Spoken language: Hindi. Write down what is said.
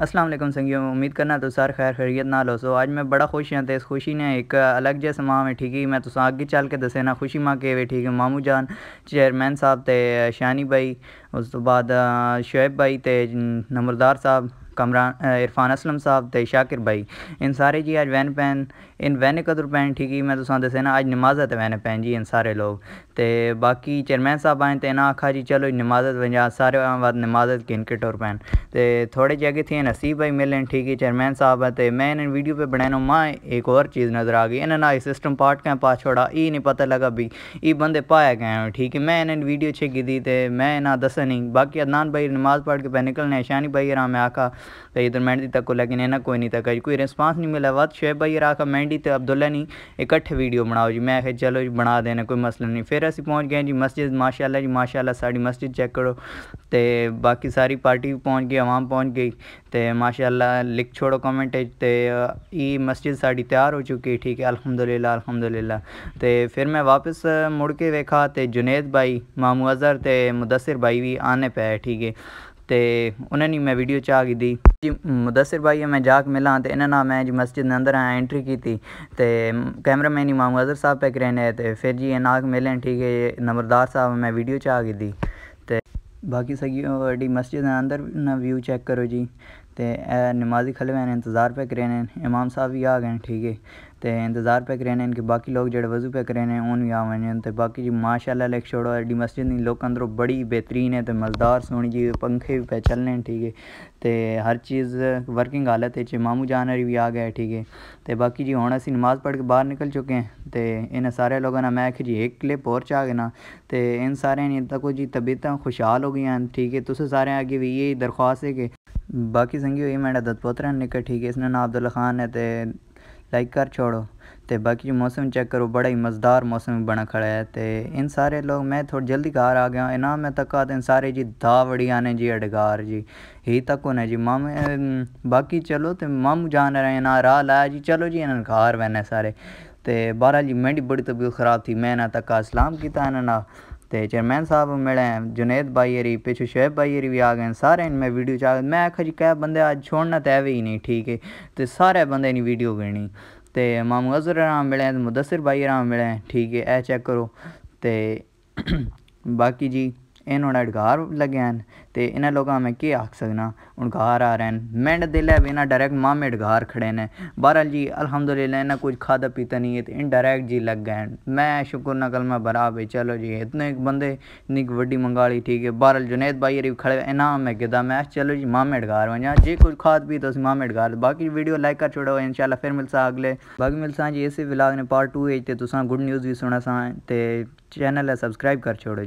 अस्सलाम वालेकुम संगियों, उम्मीद करना तो सार खैर खैरियत नाल हो। सो आज मैं बड़ा खुश हाँ, तो इस खुशी ने एक अलग जैसा माह में ठीक है। मैं तो आगे चल के दसे ना खुशी माह के वे ठीक है। मामू जान चेयरमैन साहब ते शानी भाई, उस तो बाद शुएब भाई ते नंबरदार साहब, कमरान इरफान असलम साहब ते शाकिर भाई, इन सारे जी आज वैन पैन इन वैन कदर पैन ठीक है। मैं तो दसे ना आज नमाज़त वैन पैन जी इन सारे लोग। तो बाकी चेयरमैन साहब आए तो ना आखा जी चलो नमाज़त वजह सारे बाद नमाज़त गिन के टुर पैन। तो थोड़े जगह थी नसीब भाई मिलन ठीक है। चेयरमैन साहब है तो मैं इन वीडियो पे बनाना माँ एक और चीज़ नज़र आ गई। इन्हें ना सिस्टम पार्ट क्या पा छोड़ा, ये नहीं पता लगा भी ये बंदे पाया गए ठीक है। मैं इन्हें वीडियो छेकी दी तो मैं ना दसा नहीं। बाकी अदनान भाई नमाज़ पढ़ के पे निकलने, शानी भाई आराम में आखा तो इधर मेहंदी तक को, लेकिन इन्हें कोई नहीं तक कोई रिस्पांस नहीं मिला। वत शुएब भाई आखा मेहंदी तो अब्दुल्ला नहीं इकट्ठे वीडियो बनाओ जी। मैं आखे चलो जी बना देना, कोई मसला नहीं। फिर असी पहुँच गए जी मस्जिद, माशाल्लाह जी माशाल्लाह साड़ी मस्जिद चेक करो। तो बाकी सारी पार्टी पहुँच गई, आवाम पहुँच गई। तो माशाल्लाह लिख छोड़ो कमेंट। तो ये मस्जिद साड़ी तैयार हो चुकी ठीक है, अल्हम्दुलिल्लाह अल्हम्दुलिल्लाह। तो फिर मैं वापस मुड़ के वेखा तो जुनेद भाई, मामू अज़हर तो मुदस्सिर भाई भी आने पे ठीक है। तो उन्हें मैं वीडियो चाह की दी जी। मुदस्सिर भाई मैं जाके मिला तो इन्हें ना मैं जी मस्जिद के अंदर एंट्री की थी। तो कैमरा मैन ही मामू अज़हर साहब पे रहने, तो फिर जी नाक मिले ठीक है। नंबरदार साहब मैं वीडियो चाह की दी। तो बाकी सही वही मस्जिद के अंदर ना व्यू चेक करो जी। तो नमाजी खले हुए इंतज़ार पे करें, इमाम साहब भी आ गए ठीक है। तो इंतज़ार पे करें इनके बाकी लोग जो वज़ू पे करें उन भी आ वन। तो बाकी जी माशाल्लाह लेक छोड़ो एडी मस्जिद नहीं लोग अंदरों बड़ी बेहतरीन है। तो मज़ेदार सोनी जी पंखे भी पे चलने ठीक है। तो हर चीज़ वर्किंग हालत है। मामू जान भी आ गए ठीक है। तो बाकी जी हुण असी नमाज़ पढ़ के बाहर निकल चुके हैं। तो इन सारे लोगों ने मैं आखी जी एक क्लिप और चाह गए ना। तो इन सारे तक जी तबीयत खुशहाल हो गई हैं ठीक है। तुस सारे आगे भी यही दरख्वास्त है कि बाकी संगी हुई मेरा दत्तपोत्रा निकल ठीक है। इसने ना अब्दुल्ला खान है तो लाइक कर छोड़ो। तो बाकी जो मौसम चेक करो बड़ा ही मज़ेदार मौसम बना खड़ा है। तो इन सारे लोग मैं थोड़ी जल्दी घर आ गया इनाम में तक इन सारे जी दावड़ी आने जी अडगार जी ही तक होने जी मामे। बाकी चलो तो मामू जान रहे ना राह लाया जी चलो जी इन्हें घर वहने सारे। तो बारह जी मेरी बड़ी तबीयत ख़राब थी, मैं ना तक सलाम किया इन्हें ना। तो चेयरमैन साहब मिले, जुनेद भाई हरी पिछू शुएब भाई हरी भी आ गए सारे इन मैं वीडियो चाह। मैं आखा जी क्या बंदे आज छोड़ना तो है ही नहीं ठीक है। तो सारे बंदे नहीं वीडियो गिनी। तो मामू अज़हर आराम मिले, मुदस्सिर भाई आराम मिले ठीक है। ए चेक करो। तो बाकी जी इन्होंने घर लगे हैं। तो इन्हें लोगों में क्या आख सकना, हूँ घर आ रहे हैं मेंढ दिल है भी इन्हें डायरेक्ट मामे घर खड़े ने। बहरहाल जी अल्हम्दुलिल्लाह इन्हें कुछ खादा पीता नहीं है तो इन डायरेक्ट जी लग गए। मैं शुक्र न कल मैं भरा भाई चलो जी इतने एक बंदे इतनी वड्डी मंगाली ठीक है। बहरहाल जुनेद भाई खड़े इनाम में गिदा मैं चलो जी मामे घर वजा जे कुछ खाद पी तो मामे घर। बाकी वीडियो लाइक कर छोड़ो, इंशाल्लाह फिर मिलसा अगले बाकी मिलसा जी इस व्लॉग ने पार्ट 2 तो तुसा गुड न्यूज़ भी सुना सा। तो चैनल है सब्सक्राइब कर छोड़ो।